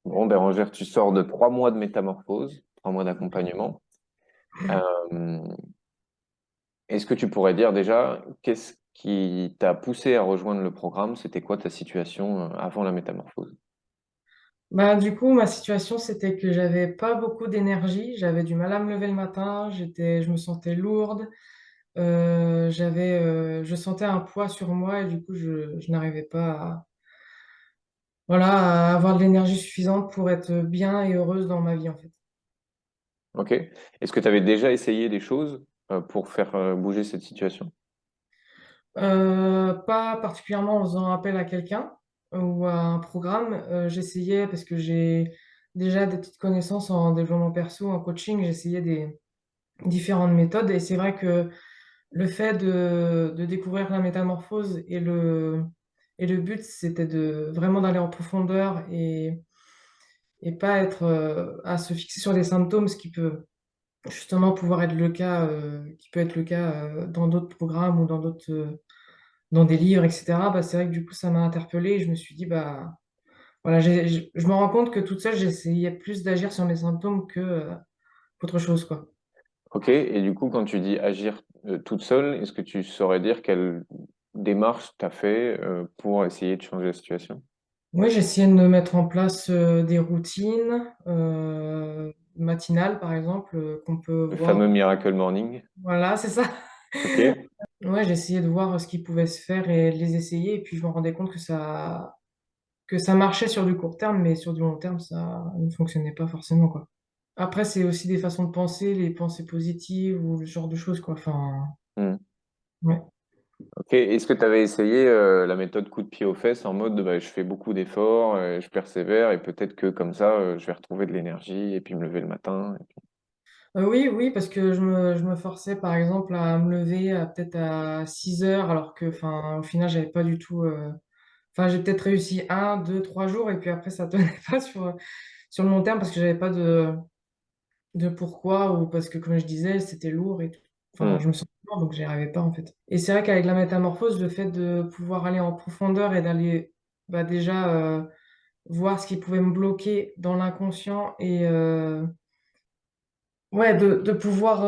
Bon, Bérangère, tu sors de 3 mois de métamorphose, 3 mois d'accompagnement. Euh, Est-ce que tu pourrais dire déjà, qu'est-ce qui t'a poussé à rejoindre le programme? C'était quoi ta situation avant la métamorphose? Bah, du coup, ma situation, c'était que j'avais pas beaucoup d'énergie, j'avais du mal à me lever le matin, je me sentais lourde, je sentais un poids sur moi et du coup, je n'arrivais pas à avoir de l'énergie suffisante pour être bien et heureuse dans ma vie, en fait. Ok. Est-ce que tu avais déjà essayé des choses pour faire bouger cette situation? Pas particulièrement en faisant appel à quelqu'un ou à un programme. J'essayais parce que j'ai déjà des petites connaissances en développement perso, en coaching, j'essayais des différentes méthodes et c'est vrai que le fait de découvrir la métamorphose et le but, c'était de vraiment d'aller en profondeur et pas être à se fixer sur des symptômes, ce qui peut justement pouvoir être le cas, qui peut être le cas dans d'autres programmes ou dans des livres, etc. Bah, c'est vrai que du coup, ça m'a interpellée et je me suis dit, bah, voilà, je me rends compte que toute seule, j'essayais plus d'agir sur mes symptômes qu'autre chose, quoi. Ok. Et du coup, quand tu dis agir toute seule, est-ce que tu saurais dire quelle démarche tu as fait pour essayer de changer la situation? Oui, j'ai essayé de me mettre en place des routines matinales, par exemple, qu'on peut Le voir. fameux Miracle Morning. Voilà, c'est ça. Ok. Ouais, j'ai essayé de voir ce qui pouvait se faire et de les essayer. Et puis, je me rendais compte que ça marchait sur du court terme, mais sur du long terme, ça ne fonctionnait pas forcément, quoi. Après, c'est aussi des façons de penser, les pensées positives ou ce genre de choses, quoi. Enfin, Hmm. ouais. Ok, est-ce que tu avais essayé la méthode coup de pied aux fesses en mode bah, je fais beaucoup d'efforts, je persévère et peut-être que comme ça je vais retrouver de l'énergie et puis me lever le matin. Oui, oui, parce que je me forçais, par exemple, à me lever peut-être à 6 heures, alors que, enfin, au final, j'avais pas du tout. Enfin, j'ai peut-être réussi un, deux, trois jours, et puis après, ça tenait pas sur le long terme parce que j'avais pas de pourquoi, ou parce que, comme je disais, c'était lourd et tout. Enfin, Hmm. je me sentais lourd, donc j'y arrivais pas, en fait. Et c'est vrai qu'avec la métamorphose, le fait de pouvoir aller en profondeur et d'aller bah, déjà voir ce qui pouvait me bloquer dans l'inconscient et ouais, de pouvoir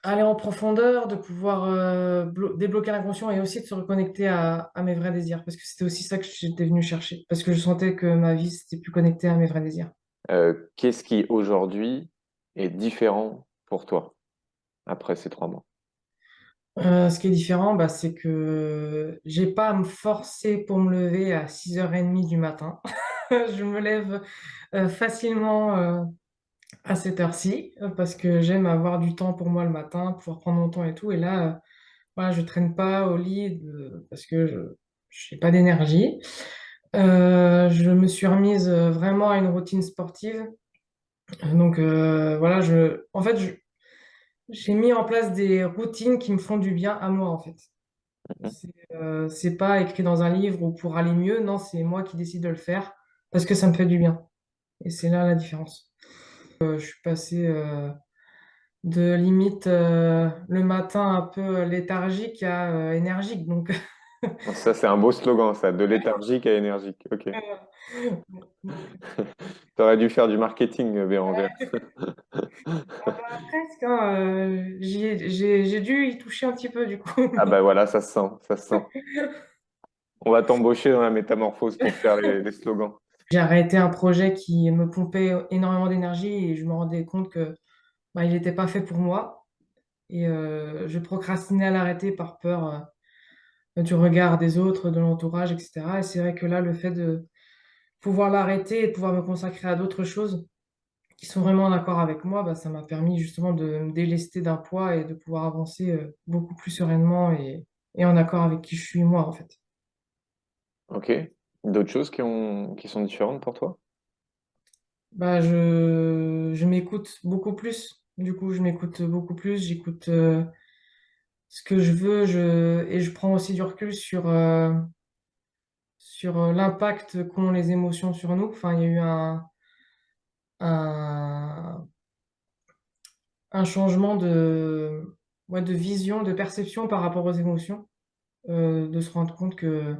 aller en profondeur, de pouvoir débloquer l'inconscient et aussi de se reconnecter à mes vrais désirs. Parce que c'était aussi ça que j'étais venue chercher. Parce que je sentais que ma vie, c'était plus connecté à mes vrais désirs. Qu'est-ce qui aujourd'hui est différent pour toi après ces 3 mois? Ce qui est différent, bah, c'est que j'ai pas à me forcer pour me lever à 6h30 du matin. Je me lève facilement à cette heure-ci parce que j'aime avoir du temps pour moi le matin, pouvoir prendre mon temps et tout. Et là, voilà, je traîne pas au lit parce que je n'ai pas d'énergie. Je me suis remise vraiment à une routine sportive. Donc voilà, j'ai mis en place des routines qui me font du bien à moi en fait. Mhm. C'est pas écrit dans un livre ou pour aller mieux, non, c'est moi qui décide de le faire parce que ça me fait du bien. Et c'est là la différence. Je suis passé de limite le matin un peu léthargique à énergique. Donc Ça, c'est un beau slogan, ça, de léthargique à énergique. Ok. donc, T'aurais dû faire du marketing, Bérangère. presque, hein, j'ai dû y toucher un petit peu du coup. Ah bah voilà, ça se sent, ça se sent. On va t'embaucher dans la métamorphose pour faire les slogans. J'ai arrêté un projet qui me pompait énormément d'énergie et je me rendais compte que bah, il n'était pas fait pour moi. Et je procrastinais à l'arrêter par peur du regard des autres, de l'entourage, etc. Et c'est vrai que là, le fait de pouvoir l'arrêter et de pouvoir me consacrer à d'autres choses qui sont vraiment en accord avec moi, bah, ça m'a permis justement de me délester d'un poids et de pouvoir avancer beaucoup plus sereinement et en accord avec qui je suis moi, en fait. Ok. D'autres choses qui sont différentes pour toi? Bah, je m'écoute beaucoup plus. Du coup, je m'écoute beaucoup plus, j'écoute ce que je veux, et je prends aussi du recul sur l'impact qu'ont les émotions sur nous. Enfin, il y a eu un, un changement ouais, de vision, de perception par rapport aux émotions, de se rendre compte que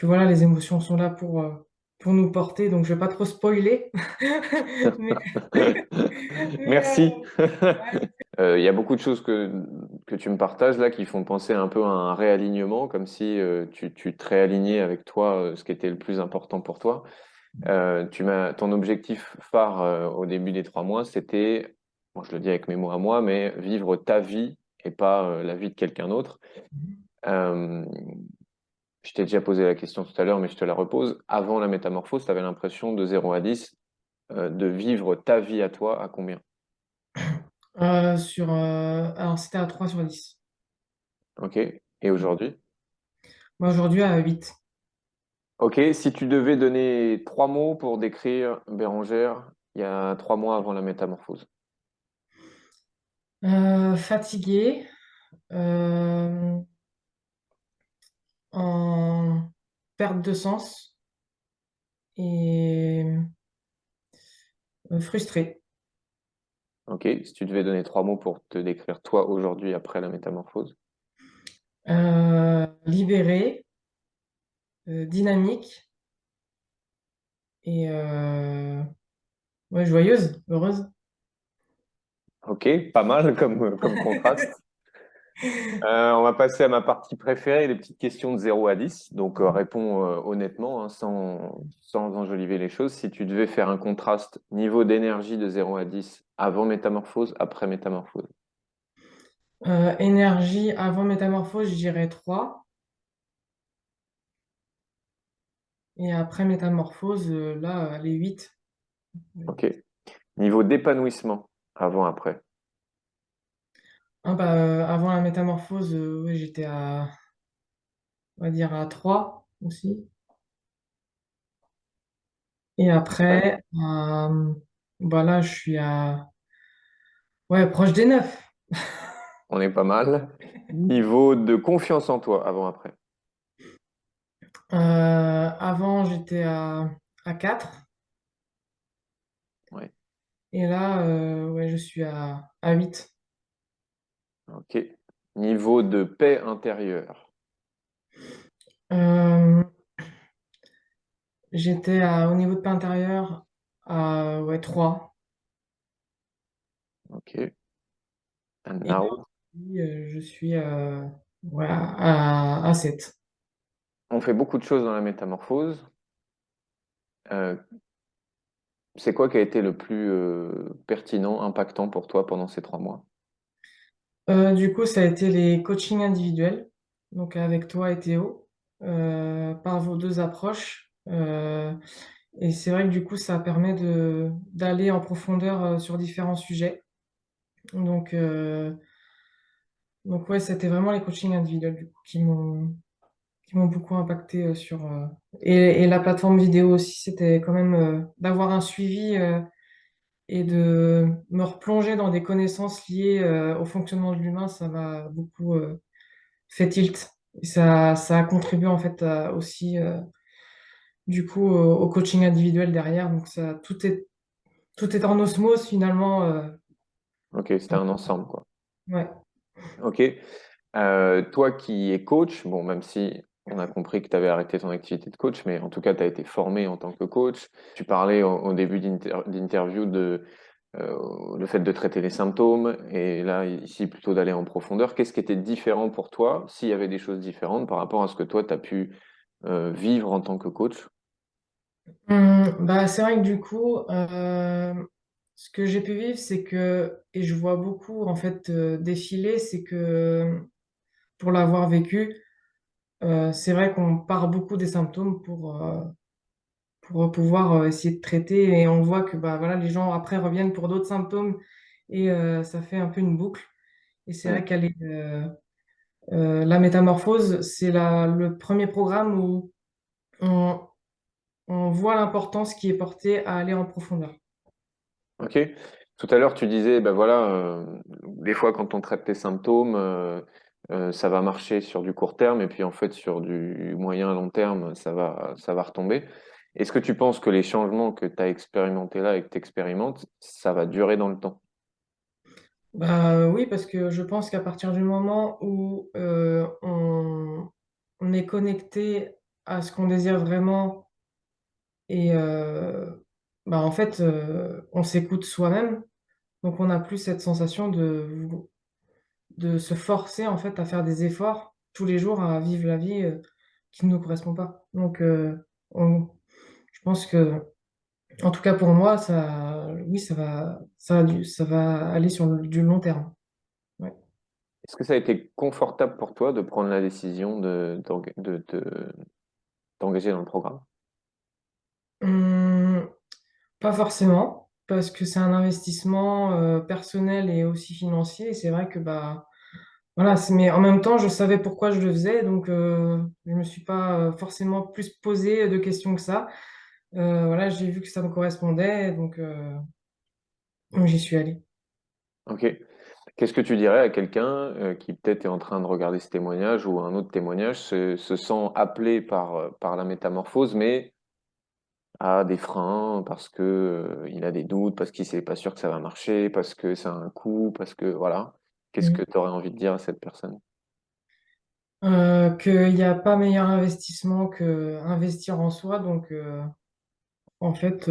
voilà, les émotions sont là pour nous porter, donc je vais pas trop spoiler. Mais, mais, Merci. ouais. Il y a beaucoup de choses que tu me partages là qui font penser un peu à un réalignement, comme si tu te réalignais avec toi, ce qui était le plus important pour toi. Ton objectif phare au début des 3 mois, c'était, bon, je le dis avec mes mots à moi, mais vivre ta vie et pas la vie de quelqu'un d'autre. Euh, je t'ai déjà posé la question tout à l'heure, mais je te la repose. Avant la métamorphose, tu avais l'impression de 0 à 10 de vivre ta vie à toi à combien? Alors, c'était à 3/10. Ok. Et aujourd'hui? Moi, aujourd'hui, à 8. Ok. Si tu devais donner 3 mots pour décrire Bérangère il y a 3 mois avant la métamorphose. Fatigué, euh, en perte de sens et frustré. Ok. Si tu devais donner 3 mots pour te décrire toi aujourd'hui après la métamorphose. Libéré, dynamique et ouais, joyeuse, heureuse. Ok. Pas mal comme contraste. On va passer à ma partie préférée, les petites questions de 0 à 10. Donc, réponds honnêtement, hein, sans enjoliver les choses. Si tu devais faire un contraste niveau d'énergie de 0 à 10 avant métamorphose, après métamorphose. Énergie avant métamorphose, je dirais 3. Et après métamorphose, là, les 8. Ok. Niveau d'épanouissement, avant, après. Ah bah, avant la métamorphose, ouais, j'étais on va dire à 3 aussi. Et Après, après, bah là, je suis ouais, proche des 9. on est pas mal. Niveau de confiance en toi, avant, après. Avant, j'étais à 4. Ouais. Et là, ouais, je suis à 8. Ok. Niveau de paix intérieure. Euh, J'étais au niveau de paix intérieure à ouais, 3. Ok. And Et now, puis, je suis ouais, à 7. on fait beaucoup de choses dans la métamorphose. Euh, C'est quoi qui a été le plus pertinent, impactant pour toi pendant ces 3 mois? Du coup, ça a été les coachings individuels, donc avec toi et Théo, par vos deux approches. Et c'est vrai que du coup, ça permet d'aller en profondeur sur différents sujets. Donc, euh, donc ouais, c'était vraiment les coachings individuels du coup, qui m'ont beaucoup impacté et la plateforme vidéo aussi, c'était quand même d'avoir un suivi et de me replonger dans des connaissances liées au fonctionnement de l'humain, ça m'a beaucoup fait tilt. Et ça a contribué en fait aussi du coup au coaching individuel derrière. Donc tout est en osmose finalement. Ok, c'était un ensemble, quoi. Ouais. Ok. Toi qui es coach, bon, même si on a compris que tu avais arrêté ton activité de coach, mais en tout cas, tu as été formé en tant que coach. Tu parlais au début d'interview de le fait de traiter les symptômes, et là, ici, plutôt d'aller en profondeur. Qu'est-ce qui était différent pour toi, s'il y avait des choses différentes par rapport à ce que toi, tu as pu vivre en tant que coach? Bah, c'est vrai que du coup, ce que j'ai pu vivre, c'est que, et je vois beaucoup en fait défiler, c'est que pour l'avoir vécu, c'est vrai qu'on part beaucoup des symptômes pour pouvoir essayer de traiter et on voit que bah, voilà, les gens après reviennent pour d'autres symptômes et ça fait un peu une boucle. Et c'est vrai Hmm. la métamorphose, c'est le premier programme où on, on voit l'importance qui est portée à aller en profondeur. Ok. Tout à l'heure, tu disais, ben voilà, des fois, quand on traite tes symptômes, ça va marcher sur du court terme, et puis en fait, sur du moyen à long terme, ça va retomber. Est-ce que tu penses que les changements que tu as expérimentés là et que tu expérimentes, ça va durer dans le temps? Bah, oui, parce que je pense qu'à partir du moment où on est connecté à ce qu'on désire vraiment Et bah, en fait, on s'écoute soi-même, donc on n'a plus cette sensation de se forcer en fait à faire des efforts tous les jours à vivre la vie qui ne nous correspond pas. Donc, je pense que, en tout cas pour moi, oui, ça va aller sur du long terme. Ouais. Est-ce que ça a été confortable pour toi de prendre la décision t'engager dans le programme? Hum, Pas forcément, parce que c'est un investissement personnel et aussi financier. Et c'est vrai que bah voilà, mais en même temps, je savais pourquoi je le faisais, donc je me suis pas forcément plus posé de questions que ça. Voilà, j'ai vu que ça me correspondait, donc j'y suis allée. Ok. Qu'est-ce que tu dirais à quelqu'un qui peut-être est en train de regarder ce témoignage ou un autre témoignage, se sent appelé par la métamorphose, mais a des freins parce que il a des doutes, parce qu'il n'est pas sûr que ça va marcher, parce que ça a un coût, parce que voilà. Qu'est-ce que Mhm. tu aurais envie de dire à cette personne? Qu'il n'y a pas meilleur investissement que investir en soi, donc en fait,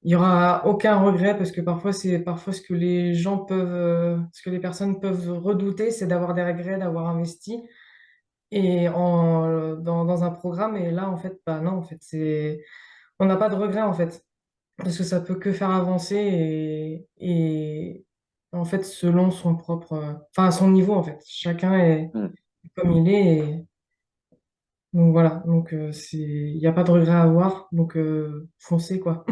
il y aura aucun regret parce que parfois ce que les gens peuvent, ce que les personnes peuvent redouter, c'est d'avoir des regrets, d'avoir investi dans un programme. Et là, en fait, bah non, en fait, on n'a pas de regrets en fait parce que ça peut que faire avancer et en fait, selon son propre, enfin, son niveau en fait. Chacun est Hmm. comme il est. Donc voilà, il n'y a pas de regret à avoir, donc foncez quoi.